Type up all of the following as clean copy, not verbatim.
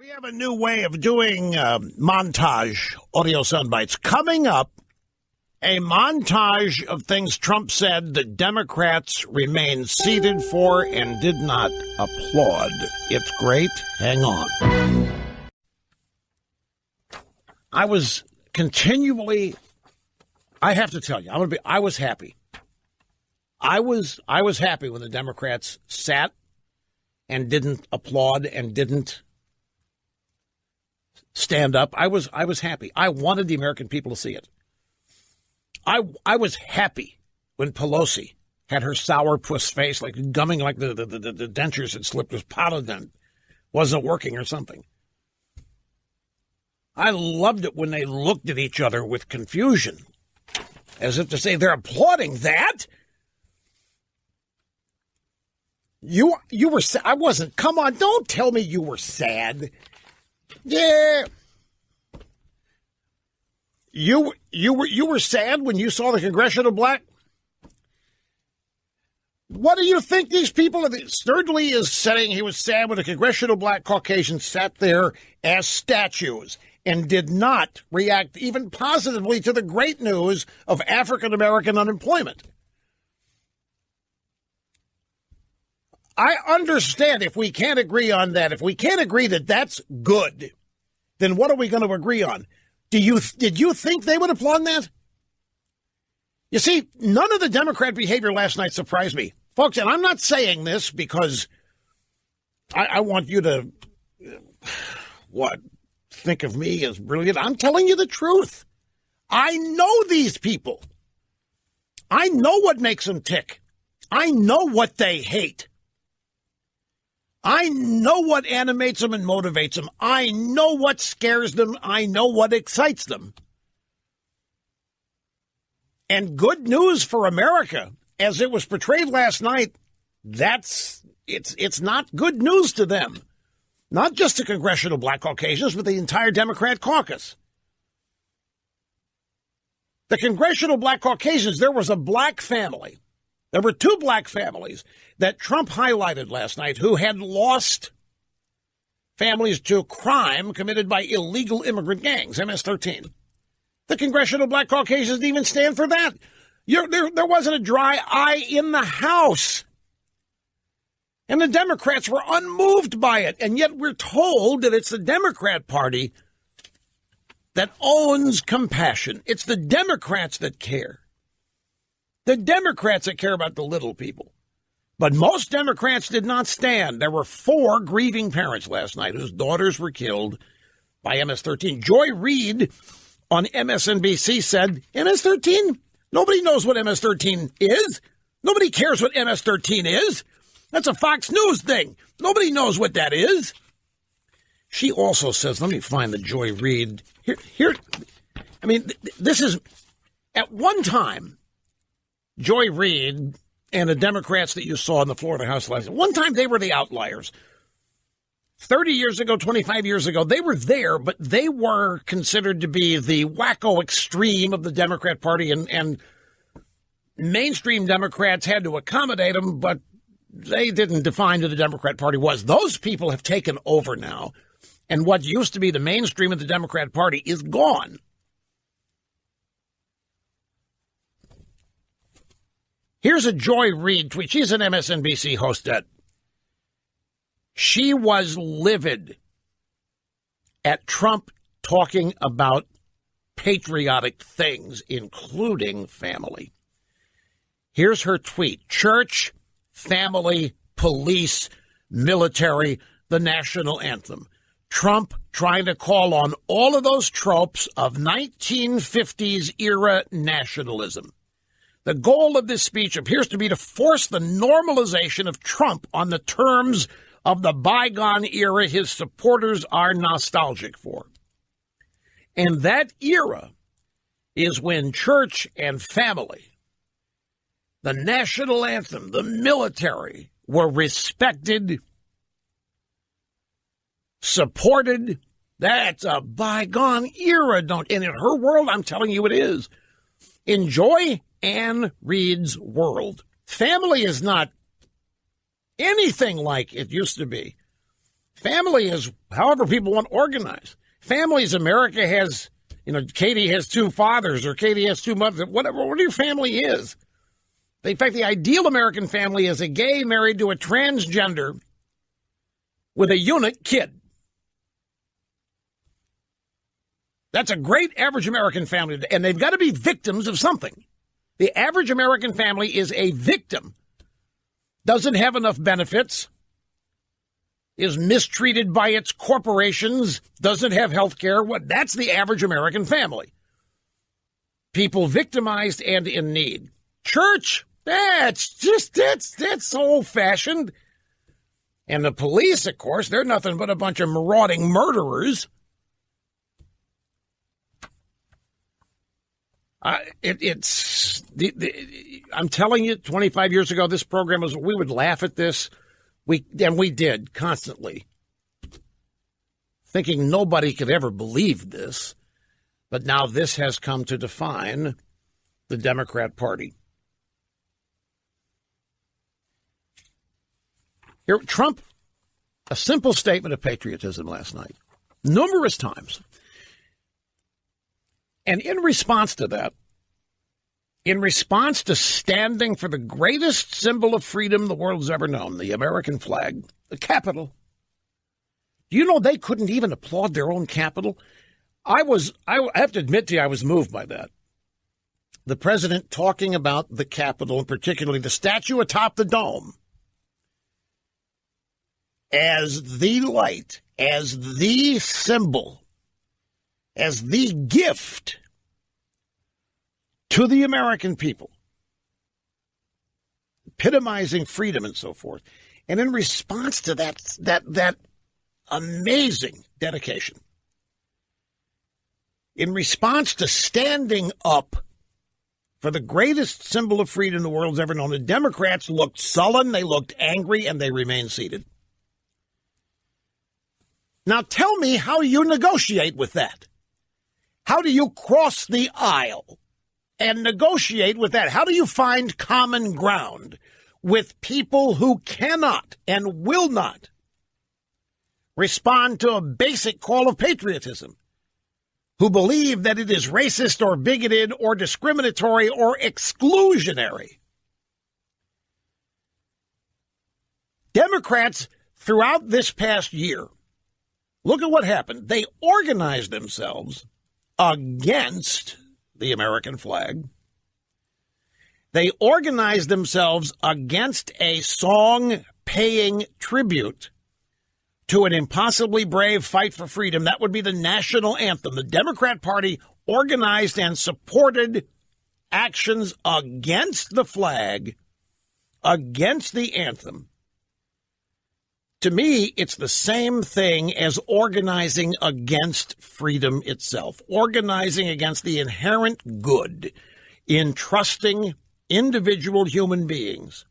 We have a new way of doing montage audio soundbites. Coming up, a montage of things Trump said that Democrats remained seated for and did not applaud. It's great. Hang on. I was continually, I have to tell you, I was happy. I was happy when the Democrats sat and didn't applaud and didn't stand up. I was happy. I wanted the American people to see it. I was happy when Pelosi had her sourpuss face, like gumming like the dentures had slipped, was Polident wasn't working or something. I loved it when they looked at each other with confusion, as if to say they're applauding that. You were sad. I wasn't. Come on, don't tell me you were sad. Yeah. You were sad when you saw the Congressional Black? What do you think these people are? Sturdley is saying he was sad when the Congressional Black Caucasians sat there as statues and did not react even positively to the great news of African American unemployment. I understand if we can't agree on that. If we can't agree that that's good, then what are we going to agree on? Did you think they would applaud that? You see, none of the Democrat behavior last night surprised me. Folks, and I'm not saying this because I want you to, think of me as brilliant. I'm telling you the truth. I know these people. I know what makes them tick. I know what they hate. I know what animates them and motivates them. I know what scares them. I know what excites them. And good news for America, as it was portrayed last night, it's not good news to them. Not just the Congressional Black Caucasians, but the entire Democrat caucus. The Congressional Black Caucasians, there was a black family. There were two black families that Trump highlighted last night who had lost families to crime committed by illegal immigrant gangs, MS-13. The Congressional Black Caucasians didn't even stand for that. There wasn't a dry eye in the House. And the Democrats were unmoved by it. And yet we're told that it's the Democrat Party that owns compassion. It's the Democrats that care. The Democrats that care about the little people. But most Democrats did not stand. There were 4 grieving parents last night whose daughters were killed by MS-13. Joy Reid on MSNBC said, MS-13? Nobody knows what MS-13 is. Nobody cares what MS-13 is. That's a Fox News thing. Nobody knows what that is. She also says, let me find the Joy Reid. Here. I mean, this is, at one time, Joy Reid and the Democrats that you saw in the Florida House last night, one time they were the outliers. 30 years ago, 25 years ago, they were there, but they were considered to be the wacko extreme of the Democrat Party, and mainstream Democrats had to accommodate them, but they didn't define who the Democrat Party was. Those people have taken over now, and what used to be the mainstream of the Democrat Party is gone. Here's a Joy Reid tweet. She's an MSNBC hostette. She was livid at Trump talking about patriotic things, including family. Here's her tweet. Church, family, police, military, the national anthem. Trump trying to call on all of those tropes of 1950s era nationalism. The goal of this speech appears to be to force the normalization of Trump on the terms of the bygone era his supporters are nostalgic for. And that era is when church and family, the national anthem, the military were respected, supported. That's a bygone era. And in her world, I'm telling you it is. Enjoy Ann Reid's world. Family is not anything like it used to be. Family is however people want to organize. Families, America has, Katie has two fathers or Katie has two mothers, whatever your family is. In fact, the ideal American family is a gay married to a transgender with a eunuch kid. That's a great average American family, and they've got to be victims of something. The average American family is a victim, doesn't have enough benefits, is mistreated by its corporations, doesn't have health care. That's the average American family. People victimized and in need. Church, that's old-fashioned. And the police, of course, they're nothing but a bunch of marauding murderers. I'm telling you, 25 years ago, this program we would laugh at this. We did constantly, thinking nobody could ever believe this. But now this has come to define the Democrat Party. Here, Trump, a simple statement of patriotism last night, numerous times. And in response to that, in response to standing for the greatest symbol of freedom the world's ever known, the American flag, the Capitol, do you know they couldn't even applaud their own Capitol? I have to admit to you, I was moved by that. The president talking about the Capitol, and particularly the statue atop the dome, as the light, as the symbol, as the gift to the American people, epitomizing freedom and so forth. And in response to that amazing dedication, in response to standing up for the greatest symbol of freedom the world's ever known, the Democrats looked sullen, they looked angry, and they remained seated. Now tell me how you negotiate with that. How do you cross the aisle and negotiate with that? How do you find common ground with people who cannot and will not respond to a basic call of patriotism, who believe that it is racist or bigoted or discriminatory or exclusionary? Democrats throughout this past year, look at what happened. They organized themselves against the American flag. They organized themselves against a song paying tribute to an impossibly brave fight for freedom. That would be the national anthem. The Democrat Party organized and supported actions against the flag, against the anthem. To me, it's the same thing as organizing against freedom itself, organizing against the inherent good in trusting individual human beings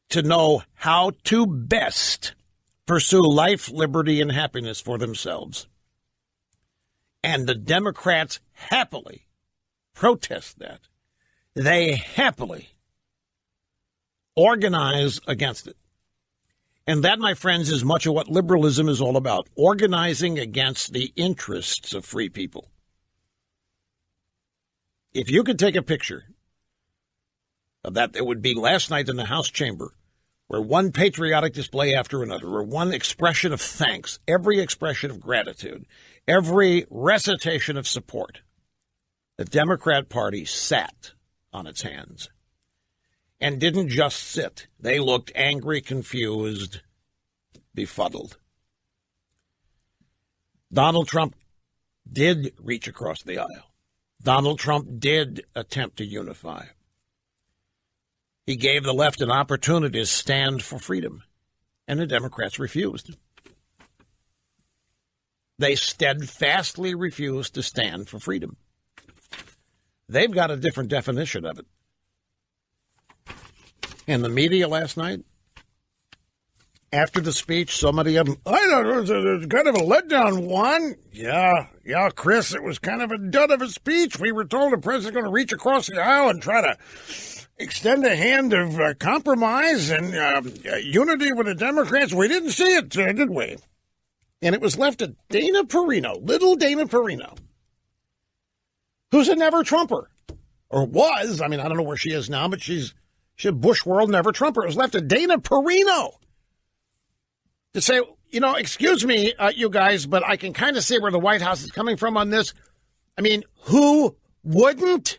to know how to best pursue life, liberty, and happiness for themselves. And the Democrats happily protest that. They happily organize against it. And that, my friends, is much of what liberalism is all about, organizing against the interests of free people. If you could take a picture of that, it would be last night in the House chamber, where one patriotic display after another, where one expression of thanks, every expression of gratitude, every recitation of support, the Democrat Party sat on its hands. And didn't just sit. They looked angry, confused, befuddled. Donald Trump did reach across the aisle. Donald Trump did attempt to unify. He gave the left an opportunity to stand for freedom, and the Democrats refused. They steadfastly refused to stand for freedom. They've got a different definition of it. In the media last night, after the speech, so many of them, I don't know, it was kind of a letdown one. Yeah, Chris, it was kind of a dud of a speech. We were told the president's going to reach across the aisle and try to extend a hand of compromise and unity with the Democrats. We didn't see it, did we? And it was left to Dana Perino, little Dana Perino, who's a never-Trumper, or was. I mean, I don't know where she is now, but she's a Bush world never-Trumper. It was left to Dana Perino to say, excuse me, you guys, but I can kind of see where the White House is coming from on this. I mean, who wouldn't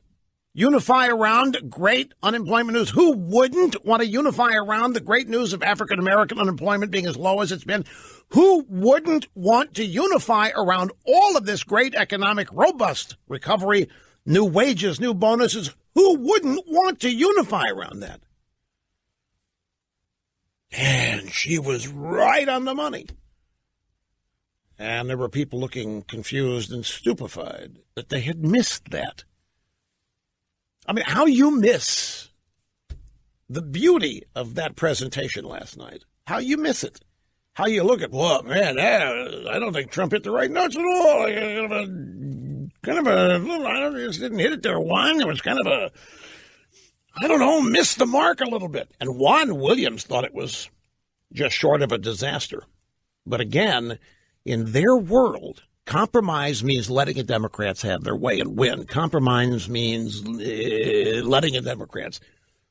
unify around great unemployment news? Who wouldn't want to unify around the great news of African-American unemployment being as low as it's been? Who wouldn't want to unify around all of this great economic, robust recovery, new wages, new bonuses? Who wouldn't want to unify around that? And she was right on the money. And there were people looking confused and stupefied that they had missed that. I mean, how you miss the beauty of that presentation last night? How you miss it? How you look at, well, man, I don't think Trump hit the right notes at all. I just didn't hit it there, Juan. It was kind of missed the mark a little bit. And Juan Williams thought it was just short of a disaster. But again, in their world, compromise means letting the Democrats have their way and win. Compromise means letting the Democrats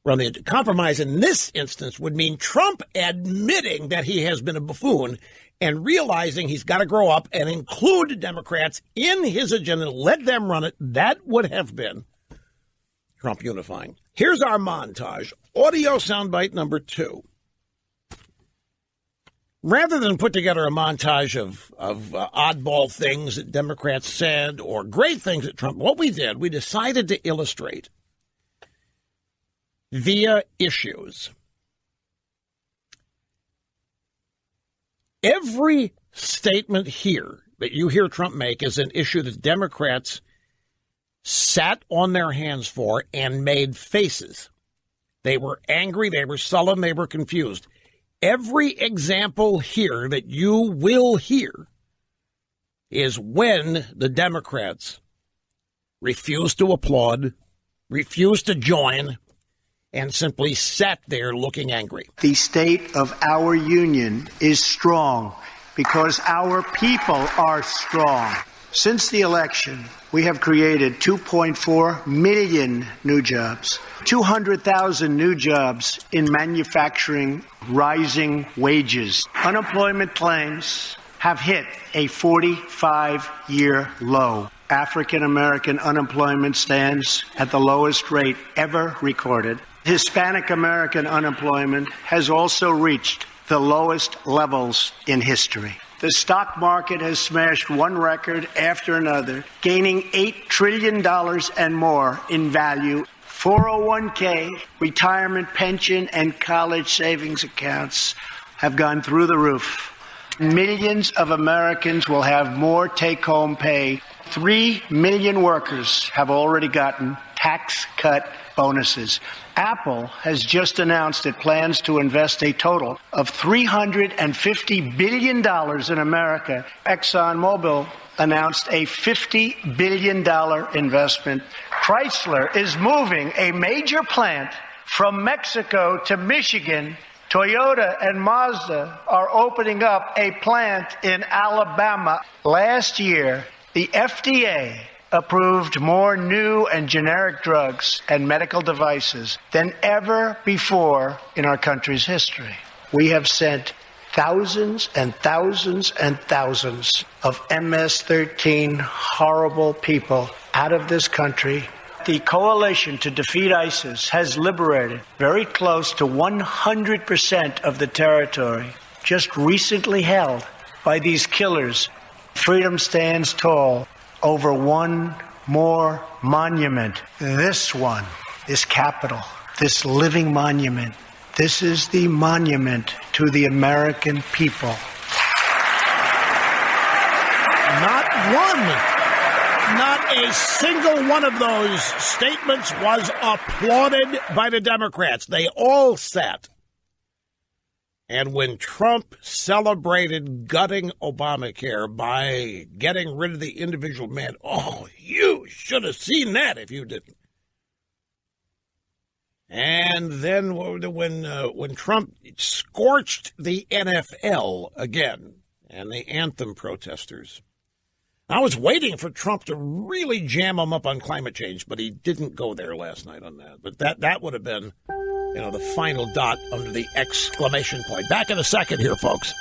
run the compromise. In this instance would mean Trump admitting that he has been a buffoon and realizing he's got to grow up and include Democrats in his agenda, let them run it. That would have been Trump unifying. Here's our montage. Audio soundbite number 2. Rather than put together a montage of oddball things that Democrats said or great things that Trump, what we did, we decided to illustrate via issues. Every statement here that you hear Trump make is an issue that Democrats sat on their hands for and made faces. They were angry, they were sullen, they were confused. Every example here that you will hear is when the Democrats refuse to applaud, refuse to join, and simply sat there looking angry. The state of our union is strong because our people are strong. Since the election, we have created 2.4 million new jobs, 200,000 new jobs in manufacturing, rising wages. Unemployment claims have hit a 45-year low. African-American unemployment stands at the lowest rate ever recorded. Hispanic American unemployment has also reached the lowest levels in history. The stock market has smashed one record after another, gaining $8 trillion and more in value. 401k, retirement pension, and college savings accounts have gone through the roof. Millions of Americans will have more take-home pay. 3 million workers have already gotten tax cut bonuses. Apple has just announced it plans to invest a total of $350 billion in America. ExxonMobil announced a $50 billion investment. Chrysler is moving a major plant from Mexico to Michigan. Toyota and Mazda are opening up a plant in Alabama. Last year, the FDA approved more new and generic drugs and medical devices than ever before in our country's history. We have sent thousands and thousands and thousands of MS-13 horrible people out of this country. The coalition to defeat ISIS has liberated very close to 100% of the territory just recently held by these killers. Freedom stands tall over one more monument. This one, this Capitol, this living monument. This is the monument to the American people. Not a single one of those statements was applauded by the Democrats. They all sat. And when Trump celebrated gutting Obamacare by getting rid of the individual man, oh, you should have seen that if you didn't. And then when Trump scorched the NFL again and the anthem protesters, I was waiting for Trump to really jam him up on climate change, but he didn't go there last night on that. But that would have been, the final dot under the exclamation point. Back in a second here, folks.